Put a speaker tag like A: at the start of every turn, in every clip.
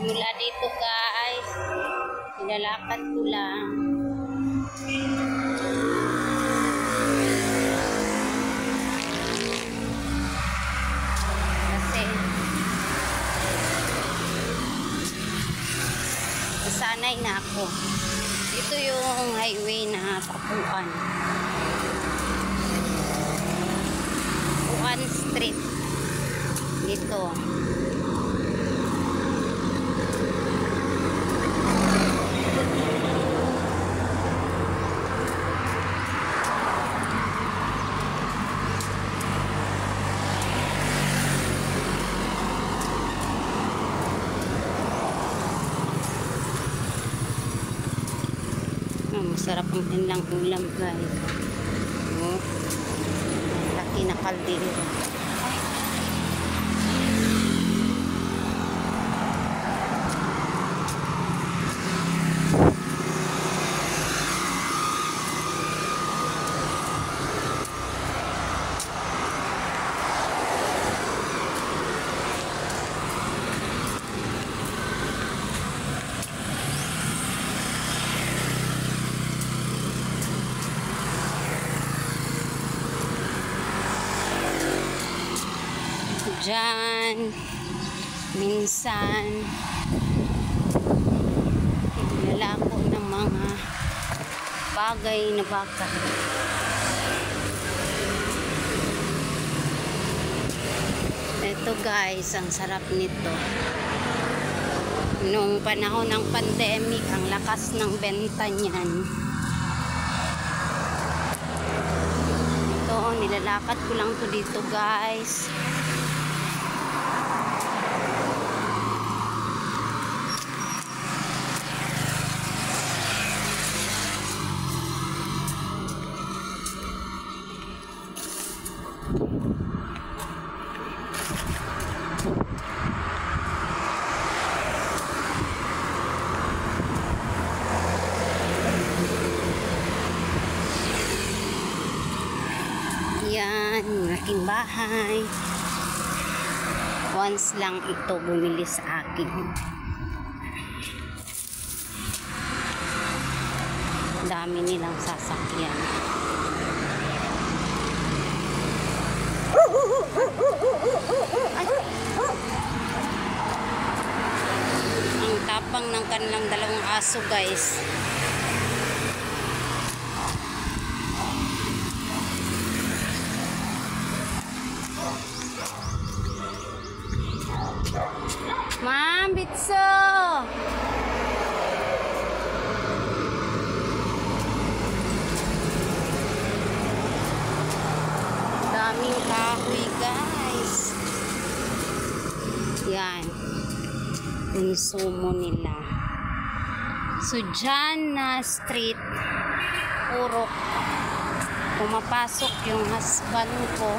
A: Mula dito guys, nilalakad ko lang. Kasi nasanay na ako. Ito yung highway na Tapuan. Tapuan Street. Dito. Masarap ang kanilang ulam guys. Oh, laki na kaldero. Diyan, minsan nilalako ng mga bagay na baka. Ito guys, ang sarap nito. Noong panahon ng pandemic, ang lakas ng benta niyan. Ito, nilalakad ko lang to dito guys. Yan, malaking bahay. Once lang ito bumili sa akin. Dami nilang sasakyan. Ay. Ang tapang ng kanilang dalawang aso guys. Ma'am, bitso! Daming kahoy, guys. Yan. Konsumo nila. So, dyan na street, puro pumapasok yung husband ko.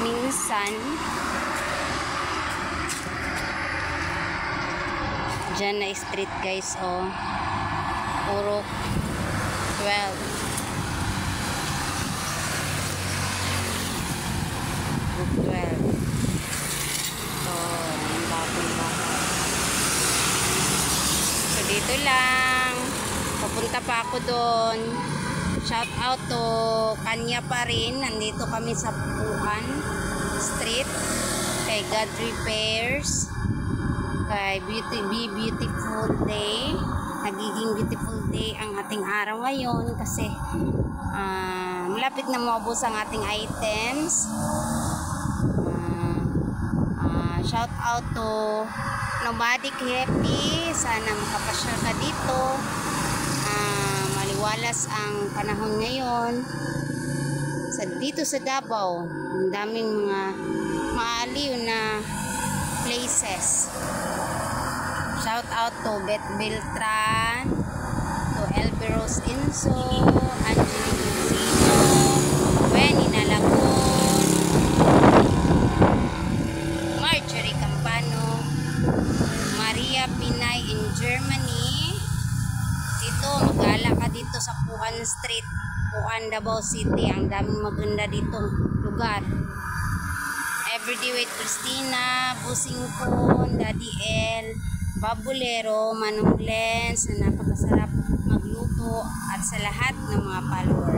A: Minsan dyan na street guys, oh, puro 12 so yung bagong bahay. So dito lang, papunta pa ako doon. Shout out to Kanya pa rin. Nandito kami sa Tapuan Street. Kay God Repairs. Kay Beautiful Day. Nagiging beautiful day ang ating araw ngayon. Kasi malapit na maubos ang ating items. Shout out to Nomadic Happy. Sana makapasyal ka dito. Maliwalas ang panahon ngayon. Dito sa Davao, ang daming mga maaliw na places. Shout out to Beth Beltran, to Elberos Inso, Angelique Lucino, Wenny Nalagon, Marjorie Campano, Maria Pinay in Germany. Dito, mag-ala ka dito sa Tapuan Street, Tapuan, Davao City. Ang daming maganda ditong lugar. Birthday with Christina, Busing Kun, Daddy L, Babulero, Manong Lens na napakasarap magluto at sa lahat ng mga followers.